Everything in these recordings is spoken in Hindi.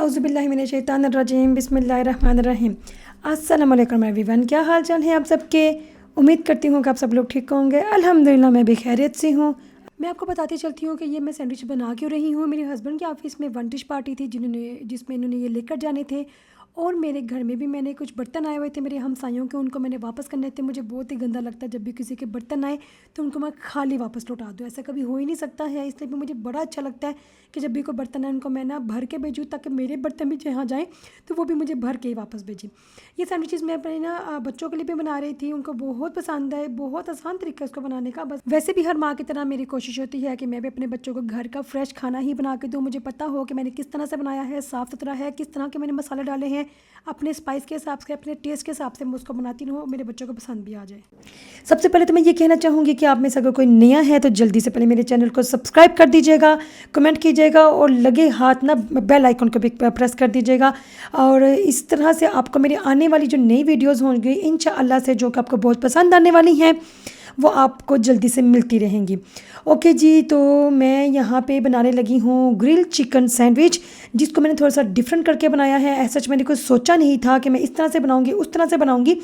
औज़ुबिल्लाहिमिनश्शैतानिर्रजीम बिस्मिल्लाहिर्रहमानिर्रहीम। अस्सलाम वालेकुम एवरीवन, क्या हाल चाल है आप सबके। उम्मीद करती हूँ कि आप सब लोग ठीक होंगे। अल्हम्दुलिल्लाह मैं भी खैरियत से हूँ। मैं आपको बताती चलती हूँ कि ये मैं सैंडविच बना क्यों रही हूँ। मेरे हस्बैंड के ऑफिस में वन डिश पार्टी थी जिसमें इन्होंने ये लेकर जाने थे, और मेरे घर में भी मैंने कुछ बर्तन आए हुए थे मेरे हमसायों के, उनको मैंने वापस करने थे। मुझे बहुत ही गंदा लगता है जब भी किसी के बर्तन आए तो उनको मैं खाली वापस लौटा दूँ, ऐसा कभी हो ही नहीं सकता है। इसलिए भी मुझे बड़ा अच्छा लगता है कि जब भी कोई बर्तन आए उनको मैं ना भर के भेजूँ, ताकि मेरे बर्तन भी जहाँ जाएँ तो वो भी मुझे भर के ही वापस भेजें। ये सैंडविचेस मैं अपने ना बच्चों के लिए भी बना रही थी, उनको बहुत पसंद है। बहुत आसान तरीका है उसको बनाने का। बस वैसे भी हर माँ की तरह मेरी कोशिश होती है कि मैं भी अपने बच्चों को घर का फ्रेश खाना ही बना के दूँ। मुझे पता हो कि मैंने किस तरह से बनाया है, साफ़ सुथरा है, किस तरह के मैंने मसाले डाले हैं, अपने स्पाइस के हिसाब से, अपने टेस्ट के हिसाब से मैं उसको बनाती हूँ, मेरे बच्चों को पसंद भी आ जाए। सबसे पहले तो मैं ये कहना चाहूँगी कि आप में से अगर कोई नया है तो जल्दी से पहले मेरे चैनल को सब्सक्राइब कर दीजिएगा, कमेंट कीजिएगा और लगे हाथ ना बेल आइकन को भी प्रेस कर दीजिएगा। और इस तरह से आपको मेरी आने वाली जो नई वीडियोज़ होंगी इंशाअल्लाह से, जो कि आपको बहुत पसंद आने वाली हैं, वो आपको जल्दी से मिलती रहेंगी। ओके जी, तो मैं यहाँ पे बनाने लगी हूँ ग्रिल चिकन सैंडविच, जिसको मैंने थोड़ा सा डिफरेंट करके बनाया है। ऐसा मैंने कुछ सोचा नहीं था कि मैं इस तरह से बनाऊँगी, उस तरह से बनाऊँगी।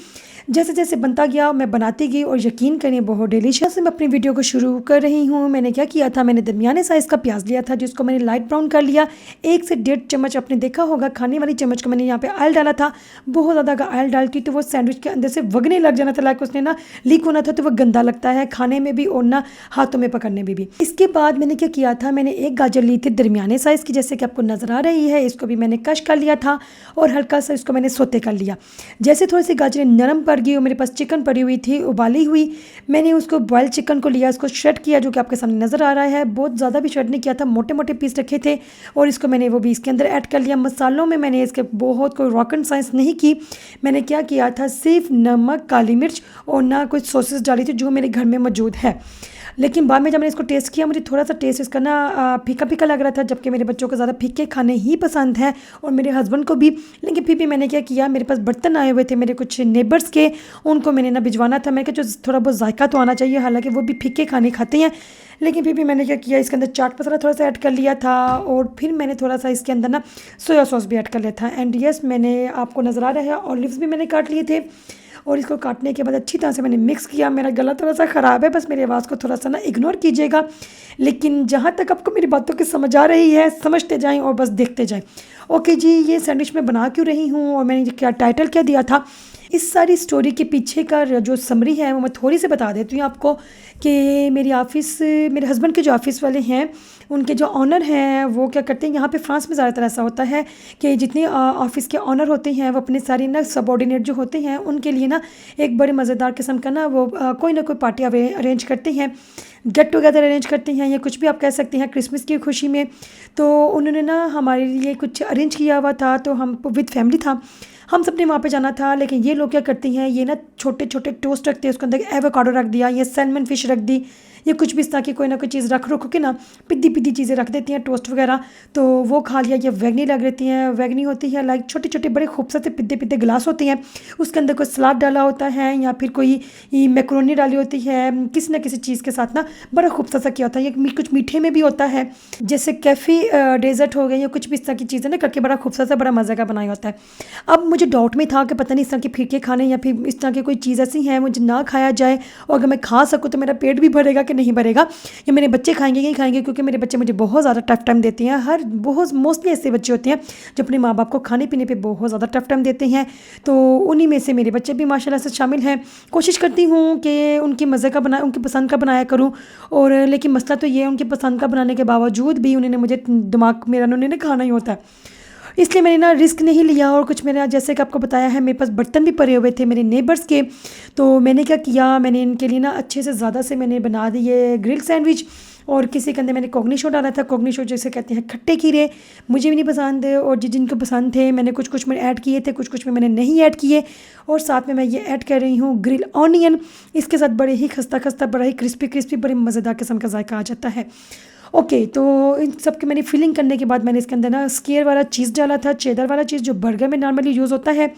जैसे जैसे बनता गया मैं बनाती गई, और यकीन करें बहुत डिलीशियस। मैं अपनी वीडियो को शुरू कर रही हूँ। मैंने क्या किया था, मैंने दरमियाने साइज़ का प्याज लिया था, जिसको मैंने लाइट ब्राउन कर लिया। 1 से 1.5 चम्मच, आपने देखा होगा खाने वाली चम्मच को मैंने यहाँ पे ऑयल डाला था। बहुत ज़्यादा का ऑयल डालती तो वो सैंडविच के अंदर से वगने लग जाना था, लाइक उसने ना लीक होना था, तो वो गंदा लगता है खाने में भी और ना हाथों में पकड़ने में भी। इसके बाद मैंने क्या किया था, मैंने एक गाजर ली थी दरमियाने साइज़ की, जैसे कि आपको नज़र आ रही है। इसको भी मैंने कश कर लिया था और हल्का सा इसको मैंने सोते कर लिया। जैसे थोड़ी सी गाजरें नरम पड़ गई और मेरे पास चिकन पड़ी हुई थी उबाली हुई, मैंने उसको बॉयल चिकन को लिया, इसको श्रेड किया, जो कि आपके सामने नज़र आ रहा है। बहुत ज़्यादा भी श्रेड नहीं किया था, मोटे मोटे पीस रखे थे, और इसको मैंने वो भी इसके अंदर ऐड कर लिया। मसालों में मैंने इसके बहुत कोई रॉकेट साइंस नहीं की। मैंने क्या किया था, सिर्फ नमक, काली मिर्च और ना कुछ सॉसेस डाली थी जो मेरे घर में मौजूद है। लेकिन बाद में जब मैंने इसको टेस्ट किया, मुझे थोड़ा सा टेस्ट इसका ना फीका फीका लग रहा था, जबकि मेरे बच्चों को ज़्यादा फीके खाने ही पसंद है और मेरे हस्बैंड को भी। लेकिन फिर भी मैंने क्या किया, मेरे पास बर्तन आए हुए थे मेरे कुछ नेबर्स के, उनको मैंने ना भिजवाना था। मैं क्या, जो थोड़ा बहुत जायका तो आना चाहिए, हालांकि वो भी फीके खाने खाते हैं। लेकिन फिर भी मैंने क्या किया, इसके अंदर चाट मसाला थोड़ा सा ऐड कर लिया था, और फिर मैंने थोड़ा सा इसके अंदर ना सोया सॉस भी ऐड कर लिया था। एंड यस, मैंने आपको नज़र आ रहा है ऑलिव्स भी मैंने काट लिए थे, और इसको काटने के बाद अच्छी तरह से मैंने मिक्स किया। मेरा गला थोड़ा सा ख़राब है, बस मेरी आवाज़ को थोड़ा सा ना इग्नोर कीजिएगा। लेकिन जहाँ तक आपको मेरी बातों की समझ आ रही है, समझते जाएं और बस देखते जाएं। ओके जी, ये सैंडविच मैं बना क्यों रही हूँ और मैंने क्या टाइटल क्या दिया था, इस सारी स्टोरी के पीछे का जो समरी है वो मैं थोड़ी सी बता देती हूँ आपको। कि मेरे हस्बैंड के जो ऑफ़िस वाले हैं, उनके जो ऑनर हैं, वो क्या करते हैं, यहाँ पे फ्रांस में ज़्यादातर ऐसा होता है कि जितने ऑफ़िस के ऑनर होते हैं, वो अपने सारी ना सबॉर्डिनेट जो होते हैं उनके लिए ना एक बड़े मज़ेदार किस्म का ना वो कोई ना कोई पार्टी अरेंज करते हैं, गेट टुगेदर अरेंज करते हैं, या कुछ भी आप कह सकते हैं, क्रिसमस की खुशी में। तो उन्होंने ना हमारे लिए कुछ अरेंज किया हुआ था, तो हम विद फैमिली था, हम सब ने वहाँ पे जाना था। लेकिन ये लोग क्या करते हैं, ये ना छोटे छोटे टोस्ट रखते हैं, उसके अंदर एवोकाडो रख दिया, या सैल्मन फिश रख दी, या कुछ भी इस तरह की कोई ना कोई चीज़ रख के ना पिद्दी पिद्दी चीज़ें रख देती हैं, टोस्ट वगैरह। तो वो खा लिया। या वैगनी लग रहती हैं, वैगनी होती है लाइक छोटे छोटे बड़े खूबसूरत पिद्दे पिद्दे गिलास होते हैं, उसके अंदर कोई सलाद डाला होता है, या फिर कोई मैक्रोनी डाली होती है, किसी ना किसी चीज़ के साथ ना बड़ा खूबसूरत सा किया होता है। ये कुछ मीठे में भी होता है, जैसे कैफ़ी डेजर्ट हो गए, या कुछ भी इस तरह की चीज़ें ना करके बड़ा खूबसूरत सा बड़ा मज़े का बनाया होता है। अब मुझे डाउट में था कि पता नहीं इस तरह के फीके खाने या फिर इस तरह की कोई चीज़ ऐसी है मुझे ना खाया जाए, और अगर मैं खा सकूँ तो मेरा पेट भी भरेगा कि नहीं भरेगा, या मेरे बच्चे खाएंगे कि नहीं खाएंगे। क्योंकि मेरे बच्चे मुझे बहुत ज़्यादा टफ टाइम देते हैं। बहुत मोस्टली ऐसे बच्चे होते हैं जो अपने माँ बाप को खाने पीने पे बहुत ज़्यादा टफ टाइम देते हैं। तो उन्हीं में से मेरे बच्चे भी माशाल्लाह से शामिल हैं। कोशिश करती हूँ कि उनकी मज़े का उनकी पसंद का बनाया करूँ। और लेकिन मसला तो ये है, उनकी पसंद का बनाने के बावजूद भी उन्होंने मुझे दिमाग मेरा उन्होंने खाना ही होता है, इसलिए मैंने ना रिस्क नहीं लिया। और कुछ मेरा, जैसे कि आपको बताया है, मेरे पास बर्तन भी पड़े हुए थे मेरे नेबर्स के। तो मैंने क्या किया, मैंने इनके लिए ना अच्छे से ज़्यादा से मैंने बना दिए ग्रिल सैंडविच। और किसी के अंदर मैंने कोगनीशो डाला था, कोगनीशो जैसे कहते हैं खट्टे खीरे, मुझे भी नहीं पसंद, और जिनको पसंद थे मैंने कुछ में ऐड किए थे, कुछ में मैंने नहीं ऐड किए। और साथ में मैं ये ऐड कर रही हूँ ग्रिल ऑनियन। इसके साथ बड़े ही खस्ता खस्ता, बड़ा ही क्रिस्पी बड़े मज़ेदार किस्म का जायका आ जाता है। ओके, तो इन सब की मैंने फिलिंग करने के बाद मैंने इसके अंदर ना स्केयर वाला चीज़ डाला था, चेडर वाला चीज़ जो बर्गर में नॉर्मली यूज़ होता है।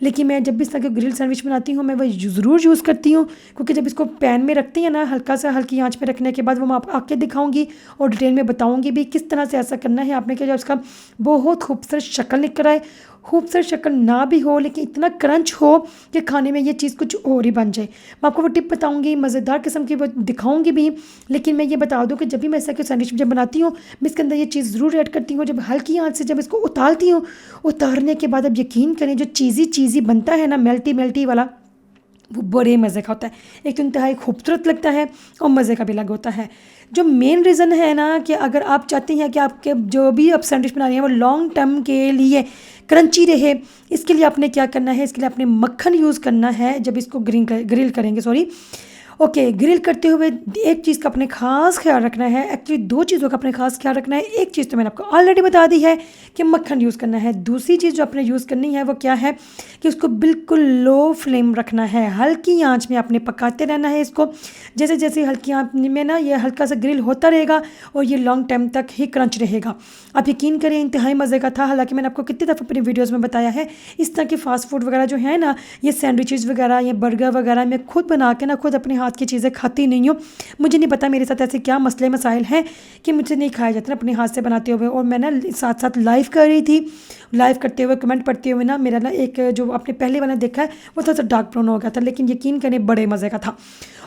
लेकिन मैं जब भी इस तरह की ग्रिल सैंडविच बनाती हूँ मैं वह ज़रूर यूज़ करती हूँ, क्योंकि जब इसको पैन में रखती हैं ना हल्की आंच पे रखने के बाद वो मैं आप आके दिखाऊंगी और डिटेल में बताऊंगी भी किस तरह से ऐसा करना है आपने, कि जब उसका बहुत खूबसूरत शक्ल निकल आए, खूबसूरत शक्ल ना भी हो लेकिन इतना क्रंच हो कि खाने में ये चीज़ कुछ और ही बन जाए। मैं आपको वो टिप बताऊंगी, मज़ेदार किस्म की वो दिखाऊंगी भी। लेकिन मैं ये बता दूं कि जब भी मैं ऐसा कि सैंडविच जब बनाती हूँ मैं इसके अंदर ये चीज़ ज़रूर ऐड करती हूँ, जब हल्की आंच से जब इसको उतारती हूँ, उतारने के बाद अब यकीन करें जो चीज़ी बनता है ना, मेल्टी वाला, वो बड़े मज़े का होता है। एक तो इंतहाई खूबसूरत लगता है और मज़े का भी अलग होता है। जो मेन रीज़न है ना कि अगर आप चाहते हैं कि आपके जो भी आप सैंडविच बना रहे हैं वो लॉन्ग टर्म के लिए क्रंची रहे, इसके लिए आपने क्या करना है, इसके लिए आपने मक्खन यूज़ करना है जब इसको ग्रिल करेंगे, सॉरी ओके ग्रिल करते हुए एक चीज़ का अपने खास ख्याल रखना है, एक्चुअली दो चीज़ों का अपने खास ख्याल रखना है। एक चीज़ तो मैंने आपको ऑलरेडी बता दी है कि मक्खन यूज़ करना है, दूसरी चीज़ जो आपने यूज़ करनी है वो क्या है कि उसको बिल्कुल लो फ्लेम रखना है, हल्की आंच में आपने पकाते रहना है इसको। जैसे जैसे हल्की आंच में ना ये हल्का सा ग्रिल होता रहेगा और ये लॉन्ग टाइम तक ही क्रंच रहेगा। आप यकीन करें इंतहाई मज़े का था। हालांकि मैंने आपको कितनी दफ़ा अपनी वीडियोज़ में बताया है इस तरह के फास्ट फूड वगैरह जो है ना, ये सैंडविचेज़ वगैरह या बर्गर वगैरह मैं खुद बना के ना खुद अपने हाथ की चीज़ें खाती नहीं हूँ। मुझे नहीं पता मेरे साथ ऐसे क्या मसले मसाइल हैं कि मुझसे नहीं खाया जाता ना अपने हाथ से बनाते हुए। और मैं ना साथ साथ लाइव कर रही थी, लाइव करते हुए कमेंट पढ़ते हुए ना मेरा ना एक जो आपने पहले वाला देखा है वो थोड़ा सा डार्क ब्राउन हो गया था, लेकिन यकीन करें बड़े मज़े का था।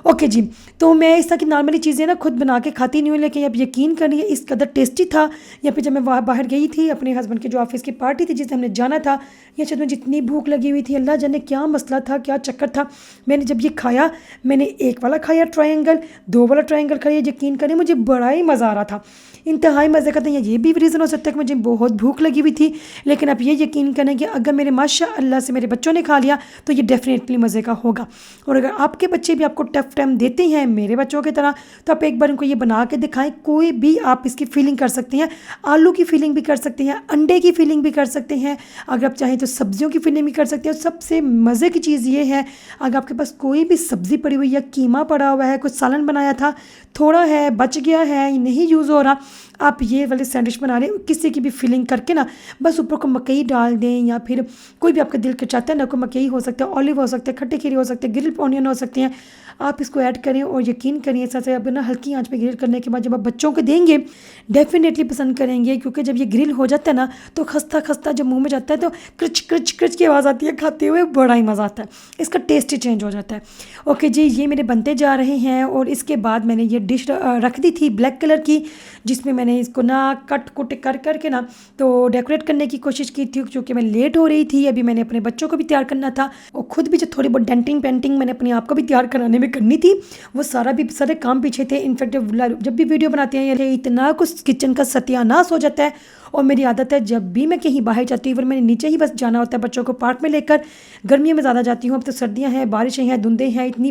ओके जी, तो मैं इस तरह की नॉर्मली चीज़ें ना खुद बना के खाती नहीं हूँ, लेकिन अब यकीन करिए इस कदर टेस्टी था। या फिर जब मैं वहाँ बाहर गई थी अपने हस्बैंड के जो ऑफिस की पार्टी थी जिससे हमने जाना था, या शायद में जितनी भूख लगी हुई थी अल्लाह जाने क्या मसला था क्या चक्कर था, मैंने जब ये खाया मैंने एक वाला खाया ट्रायंगल, दो वाला ट्रायंगल खाया, यकीन करें मुझे बड़ा ही मज़ा आ रहा था, इंतहाई मज़े का था। ये भी रीज़न हो सकता है कि मुझे बहुत भूख लगी हुई थी, लेकिन आप ये यकीन करें कि अगर मेरे माशाअल्लाह से मेरे बच्चों ने खा लिया तो ये डेफिनेटली मज़े का होगा। और अगर आपके बच्चे भी आपको टफ टाइम देते हैं मेरे बच्चों की तरह, तो आप एक बार उनको ये बना के दिखाएं। कोई भी आप इसकी फीलिंग कर सकते हैं, आलू की फीलिंग भी कर सकते हैं, अंडे की फीलिंग भी कर सकते हैं, अगर आप चाहें तो सब्जियों की फीलिंग भी कर सकते हैं। और सबसे मज़े की चीज़ ये है अगर आपके पास कोई भी सब्ज़ी पड़ी हुई या कीमा पड़ा हुआ है, कुछ सालन बनाया था थोड़ा है बच गया है नहीं यूज़ हो रहा, आप ये वाले सैंडविच बना रहे किसी की भी फिलिंग करके ना बस ऊपर को मकई डाल दें, या फिर कोई भी आपका दिल कर चाहता है ना, कोई मकई हो सकता है, ऑलिव हो सकते हैं, खट्टे खीरे हो सकते हैं, ग्रिल ऑनियन हो सकते हैं, आप इसको ऐड करें और यकीन करिए ऐसा से अब ना हल्की आंच पे ग्रिल करने के बाद जब आप बच्चों को देंगे डेफिनेटली पसंद करेंगे। क्योंकि जब ये ग्रिल हो जाता है ना तो खस्ता खस्ता जब मुंह में जाता है तो क्रिच क्रिच क्रिच की आवाज़ आती है, खाते हुए बड़ा ही मज़ा आता है, इसका टेस्ट ही चेंज हो जाता है। ओके जी, ये मेरे बनते जा रहे हैं और इसके बाद मैंने ये डिश रख दी थी ब्लैक कलर की, जिसमें मैंने इसको ना कट कुट कर करके ना तो डेकोरेट करने की कोशिश की थी, क्योंकि मैं लेट हो रही थी। अभी मैंने अपने बच्चों को भी तैयार करना था और ख़ुद भी जो थोड़ी बहुत डेंटिंग पेंटिंग मैंने अपने आप को भी तैयार कराने में करनी थी, वो सारे काम पीछे थे। इनफैक्ट जब भी वीडियो बनाते हैं ये इतना कुछ किचन का सत्यानाश हो जाता है। और मेरी आदत है जब भी मैं कहीं बाहर जाती हूँ फिर मैंने नीचे ही बस जाना होता है बच्चों को पार्क में लेकर। गर्मियों में ज़्यादा जाती हूँ, अब तो सर्दियाँ हैं, बारिशें हैं, धुंधें हैं, इतनी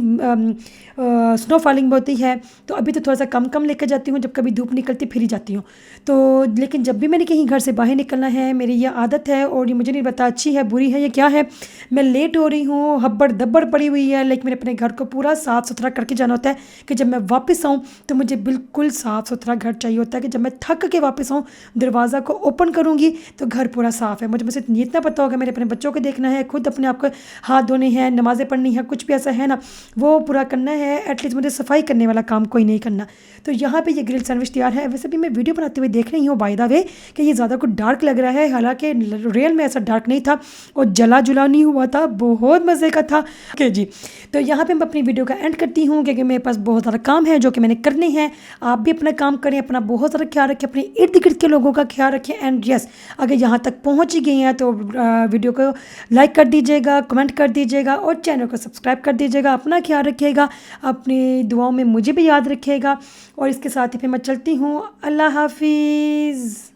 स्नो फॉलिंग होती है, तो अभी तो थोड़ा सा कम लेकर जाती हूँ, जब कभी धूप निकलती फिर ही जाती हूँ। तो लेकिन जब भी मैंने कहीं घर से बाहर निकलना है मेरी ये आदत है, और ये मुझे नहीं पता अच्छी है बुरी है ये क्या है, मैं लेट हो रही हूँ, हब्बड़ दब्बड़ पड़ी हुई है, लेकिन मैंने अपने घर को पूरा साफ़ सुथरा करके जाना होता है कि जब मैं वापस आऊँ तो मुझे बिल्कुल साफ़ सुथरा घर चाहिए होता है कि जब मैं थक के वापस आऊँ दरवाज़ा को ओपन करूँगी तो घर पूरा साफ़ है। मुझे बस इतना पता होगा मेरे अपने बच्चों को देखना है, खुद अपने आप को हाथ धोने हैं, नमाज़ें पढ़नी है, कुछ भी ऐसा है ना वो पूरा करना है, एटलीस्ट मुझे सफाई करने वाला काम कोई नहीं करना। तो यहाँ पे ये ग्रिल सैंडविच तैयार है। वैसे भी मैं वीडियो बनाते हुए देख रही हूँ बाय द वे कि ये ज़्यादा कुछ डार्क लग रहा है, हालांकि रियल में ऐसा डार्क नहीं था और जला जुला नहीं हुआ था, बहुत मज़े का था। ओके जी, तो यहाँ पे मैं अपनी वीडियो का एंड करती हूँ क्योंकि मेरे पास बहुत ज़्यादा काम है जो कि मैंने करने हैं। आप भी अपना काम करें, अपना बहुत ज़्यादा ख्याल रखें, अपने इर्द गिर्द के लोगों का ख्याल रखें। एंड यस, अगर यहाँ तक पहुँच ही गई हैं तो वीडियो को लाइक कर दीजिएगा, कमेंट कर दीजिएगा और चैनल को सब्सक्राइब कर दीजिएगा। अपना ख्याल रखिएगा, अपनी दुआओं में मुझे भी याद रखिएगा। और इसके साथ ही फिर मैं चलती हूँ, अल्लाह हाफिज़।